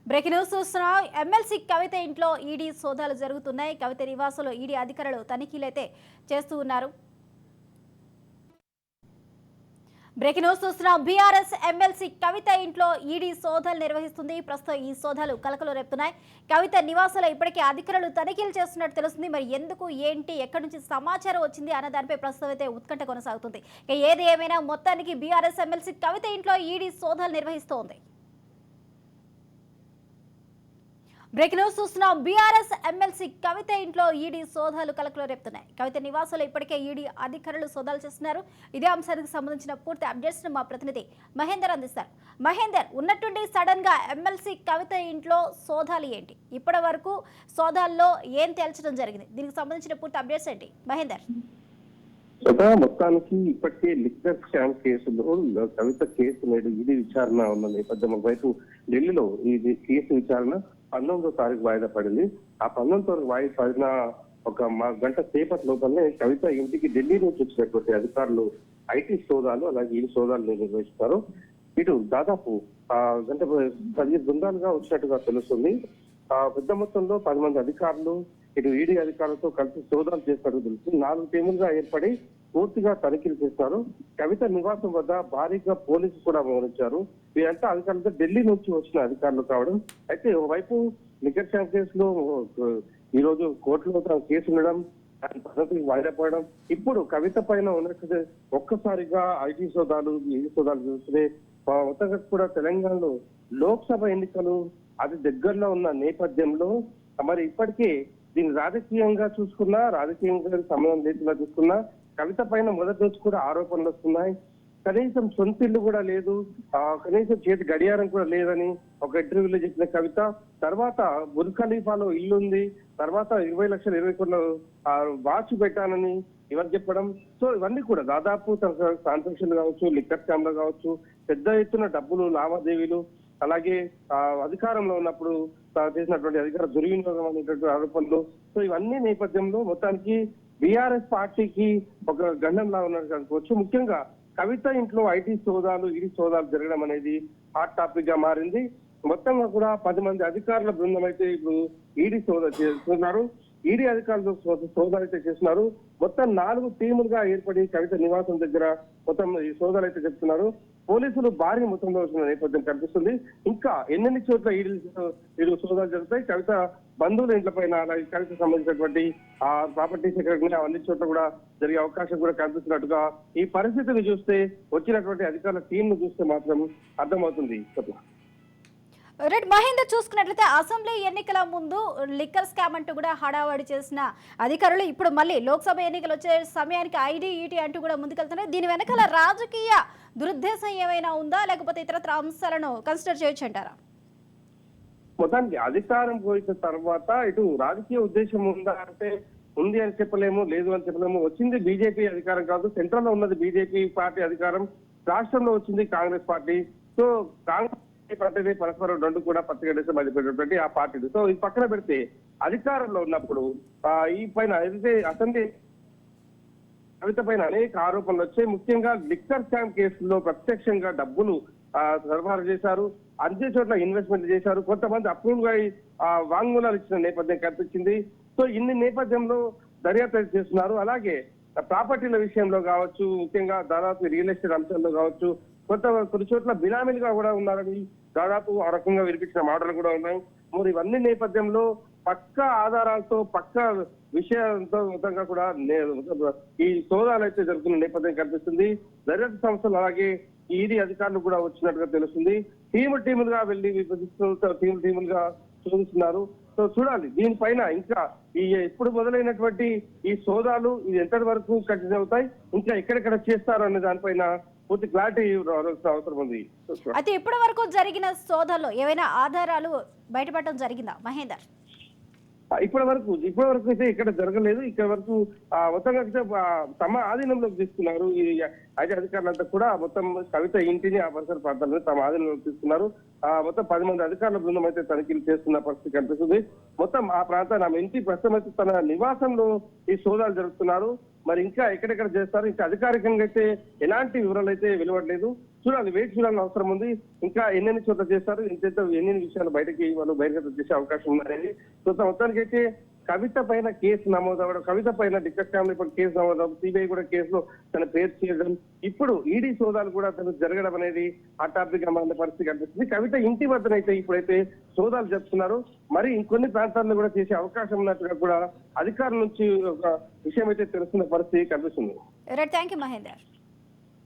Breaking news చూస్తున్నాం. MLC కవిత ఇంట్లో ED సోదాలు జరుగుతున్నాయి. కవిత నివాసంలో ఈడీ అధికారులు తనిఖీలైతే చేస్తూ ఉన్నారు. బ్రేకింగ్ న్యూస్ చూస్తున్నాం. బీఆర్ఎస్ ఎమ్మెల్సీ కవిత ఇంట్లో ఈడీ సోదాలు నిర్వహిస్తుంది. ప్రస్తుతం ఈ సోదాలు కలకలం రేపుతున్నాయి. కవిత నివాసంలో ఇప్పటికే అధికారులు తనిఖీలు చేస్తున్నట్టు తెలుస్తుంది. మరి ఎందుకు, ఏంటి, ఎక్కడి నుంచి సమాచారం వచ్చింది అన్న దానిపై ప్రస్తుతం అయితే ఉత్కంఠ కొనసాగుతుంది. ఏది ఏమైనా మొత్తానికి బీఆర్ఎస్ ఎమ్మెల్సీ కవిత ఇంట్లో ఈడీ సోదాలు నిర్వహిస్తోంది. బ్రేకింగ్ న్యూస్ చూస్తున్నాం. బీఆర్ఎస్ ఎమ్మెల్సీ కవిత ఇంట్లో ఈడీ సోదాలు కలకలం రేపుతున్నాయి. కవిత నివాసంలో ఇప్పటికే ఈడీ అధికారులు సోదాలు చేస్తున్నారు. ఇదే అంశానికి సంబంధించిన పూర్తి అప్డేట్స్ మా ప్రతినిధి మహేందర్ అందిస్తారు. మహేందర్, ఉన్నట్టుండి సడన్ గా ఎమ్మెల్సీ కవిత ఇంట్లో సోదాలు ఏంటి? ఇప్పటి వరకు సోదాల్లో ఏం తేల్చడం జరిగింది? దీనికి సంబంధించిన పూర్తి అప్డేట్స్ ఏంటి మహేందర్? మొత్తానికి ఇప్పటికే లిక్కర్ స్కామ్ కేసులో కవిత కేసు నేడు ఈడీ విచారణ ఉన్న నేపథ్యం వైపు ఢిల్లీలో ఈ కేసు విచారణ 19వ తారీఖు వాయిదా పడింది. ఆ 19వ తారీఖు వాయిదా పడిన ఒక గంట సేపటి లోపలనే కవిత ఇంటికి ఢిల్లీ నుంచి వచ్చినటువంటి అధికారులు ఐటీ సోదాలు అలాగే ఈ సోదాలు నిర్వహిస్తారు. ఇటు దాదాపు గంట 10 బృందాలుగా వచ్చినట్టుగా తెలుస్తుంది. పెద్ద మొత్తంలో 10 మంది అధికారులు ఇటు ఈడీ అధికారులతో కలిసి సోదాలు చేసినట్టు తెలుస్తుంది. 4 టీములుగా ఏర్పడి పూర్తిగా తనిఖీలు చేస్తారు. కవిత నివాసం వద్ద భారీగా పోలీసులు కూడా మోహరించారు. వీరంతా అధికారులతో ఢిల్లీ నుంచి వచ్చిన అధికారులు కావడం. అయితే ఓవైపు లిక్కర్ స్కామ్ కేసులో ఈ రోజు కోర్టులో కేసు ఉండడం, పద్ధతికి వాయిదా పడడం, ఇప్పుడు కవిత పైన ఉన్నట్టు ఒక్కసారిగా ఐటీ సోదాలు ఈడీ సోదాలు చూస్తే మొత్తంగా కూడా తెలంగాణలో లోక్సభ ఎన్నికలు అది దగ్గరలో ఉన్న నేపథ్యంలో మరి ఇప్పటికే దీన్ని రాజకీయంగా చూసుకున్నా, రాజకీయంగా సంబంధం లేకుండా చూసుకున్నా కవిత పైన మొదటి రోజు కూడా ఆరోపణలు వస్తున్నాయి. కనీసం సొంత ఇల్లు కూడా లేదు, కనీసం చేతి గడియారం కూడా లేదని ఒక ఇంటర్వ్యూలో చెప్పిన కవిత, తర్వాత బుర్జ్ ఖలీఫాలో ఇల్లు ఉంది, తర్వాత 20 లక్షల 20 కోట్ల వాచ్ పెట్టానని ఇవన్నీ చెప్పడం. సో ఇవన్నీ కూడా దాదాపు ట్రాన్సాక్షన్లు కావచ్చు, లిక్కర్ స్కామ్ లో కావచ్చు, పెద్ద ఎత్తున డబ్బులు లావాదేవీలు, అలాగే అధికారంలో ఉన్నప్పుడు చేసినటువంటి అధికార దుర్వినియోగం అనేటువంటి ఆరోపణలు. సో ఇవన్నీ నేపథ్యంలో మొత్తానికి బీఆర్ఎస్ పార్టీకి ఒక గండంలా ఉన్నట్టు అనుకోవచ్చు. ముఖ్యంగా కవిత ఇంట్లో ఐటీ సోదాలు ఈడీ సోదాలు జరగడం అనేది హాట్ టాపిక్ గా మారింది. మొత్తంగా కూడా 10 మంది అధికారుల బృందం అయితే ఇప్పుడు ఈడీ సోదా చేస్తున్నారు. ఈడీ అధికారులు సోదాలు అయితే చేస్తున్నారు. మొత్తం 4 టీములుగా ఏర్పడి కవిత నివాసం దగ్గర మొత్తం ఈ సోదాలు అయితే చెప్తున్నారు. పోలీసులు భారీ మొత్తంలో వచ్చిన నేపథ్యం కనిపిస్తుంది. ఇంకా ఎన్నెన్ని చోట్ల ఈడీ సోదాలు జరుగుతాయి, కవిత బంధువుల ఇంట్ల పైన అలాగే కవిత సంబంధించినటువంటి ప్రాపర్టీస్ ఎక్కడ అన్ని చోట్ల కూడా జరిగే అవకాశం కూడా కనిపిస్తున్నట్టుగా ఈ పరిస్థితిని చూస్తే, వచ్చినటువంటి అధికారుల టీం ను చూస్తే మాత్రం అర్థమవుతుంది. రెడ్ మహేందర్, చూసుకున్నట్లయితే అసెంబ్లీ ఎన్నికల ముందు లిక్కర్ స్కామ్ అంటూ కూడా హడావడి చేసిన అధికారులు ఇప్పుడు మళ్ళీ లోక్సభ ఎన్నికలు వచ్చే సమయానికి ఐటీ ఈటీ అంటూ కూడా ముందుకెళ్తున్నారు. దీని వెనకాల రాజకీయ దురుద్దేశం ఏమైనా ఉందా, లేకపోతే ఇతరత్ర అంశాలను కన్సిడర్ చేయొచ్చు అంటారా? మొత్తానికి అధికారం పోయిన తర్వాత ఇటు రాజకీయ ఉద్దేశం ఉందా అంటే ఉంది అని చెప్పలేము, లేదు అని చెప్పలేము. వచ్చింది బీజేపీ అధికారం కాదు, సెంట్రల్ లో ఉన్నది బీజేపీ పార్టీ అధికారం, రాష్ట్రంలో వచ్చింది Congress party. So Congress party పరస్పరం రెండు కూడా పత్రిక మధ్యపెట్టినటువంటి ఆ పార్టీలు. సో ఇది పక్కన పెడితే అధికారంలో ఉన్నప్పుడు ఈ పైన ఏదైతే అసెంబ్లీ కవిత పైన అనేక ఆరోపణలు వచ్చాయి. ముఖ్యంగా లిక్కర్ స్కామ్ కేసులో ప్రత్యక్షంగా డబ్బులు సరఫరా చేశారు, అన్ని చోట్ల ఇన్వెస్ట్మెంట్ చేశారు, కొంతమంది అప్రూవ్ గా వాంగ్మూలాలు ఇచ్చిన నేపథ్యం కనిపించింది. సో ఇన్ని నేపథ్యంలో దర్యాప్తు చేస్తున్నారు. అలాగే ప్రాపర్టీల విషయంలో కావచ్చు, ముఖ్యంగా దాదాపు రియల్ ఎస్టేట్ అంశంలో కావచ్చు, కొన్ని చోట్ల బినామీలుగా కూడా ఉన్నారని దాదాపు ఆ రకంగా వినిపించిన మాటలు కూడా ఉన్నాయి. మరి ఇవన్నీ నేపథ్యంలో పక్కా ఆధారాలతో పక్కా విషయాలతో మొత్తంగా కూడా ఈ సోదాలు అయితే జరుగుతున్న నేపథ్యం కనిపిస్తుంది. దర్యాప్తు సంస్థలు అలాగే ఈడీ అధికారులు కూడా వచ్చినట్టుగా తెలుస్తుంది. టీములుగా వెళ్లి టీములుగా శోధిస్తున్నారు. సో చూడాలి దీనిపైన ఇంకా ఈ ఎప్పుడు మొదలైనటువంటి ఈ సోదాలు ఇది ఎంతటి వరకు కంటిన్యూ అవుతాయి, ఇంకా ఎక్కడెక్కడ చేస్తారు అనే దానిపైన పూర్తి క్లారిటీ అవసరం ఉంది. అయితే ఇప్పటి వరకు జరిగిన సోదాల్లో ఏవైనా ఆధారాలు బయటపడటం జరిగిందా మహేందర్? ఇప్పటి వరకు అయితే ఇక్కడ జరగలేదు. ఇక్కడ వరకు మొత్తంగా తమ ఆధీనంలోకి తీసుకున్నారు. ఈ ఐటీ అధికారులంతా కూడా మొత్తం కవిత ఇంటిని ఆ పరిసర ప్రాంతాలను తమ ఆధీనంలోకి తీసుకున్నారు. మొత్తం 10 మంది అధికారుల బృందం అయితే తనిఖీలు చేస్తున్న పరిస్థితి కనిపిస్తుంది. మొత్తం ఆ ప్రాంతాన్ని ఆమె ఇంటి ప్రస్తుతం అయితే తన నివాసంలో ఈ సోదాలు జరుపుతున్నారు. మరి ఇంకా ఎక్కడెక్కడ చేస్తారు, ఇంకా అధికారికంగా అయితే ఎలాంటి వివరాలు అయితే వెలువడలేదు. చూడాలి, వేచి చూడాలని అవసరం ఉంది. ఇంకా ఎన్నెన్ని చోట్ల చేస్తారు, ఎన్ని విషయాలు బయటకి వాళ్ళు బహిర్గతం చేసే అవకాశం ఉందనేది చూద్దాం. మొత్తానికైతే కవిత పైన కేసు నమోదవడం, కవిత పైన డిక్కర్ ఫ్యామిలీ పైన కేసు నమోదవడం, సిబిఐ కూడా కేసులో తన పేరు చేయడం, ఇప్పుడు ఈడీ సోదాలు కూడా తను జరగడం అనేది హాట్ గా మారిన పరిస్థితి కనిపిస్తుంది. కవిత ఇంటి వద్దనైతే ఇప్పుడైతే సోదాలు జరుపుతున్నారు. మరి ఇంకొన్ని ప్రాంతాల్లో కూడా చేసే అవకాశం ఉన్నట్టుగా కూడా అధికారుల నుంచి ఒక విషయం అయితే తెలుస్తున్న పరిస్థితి కనిపిస్తుంది. Thank you Mahender.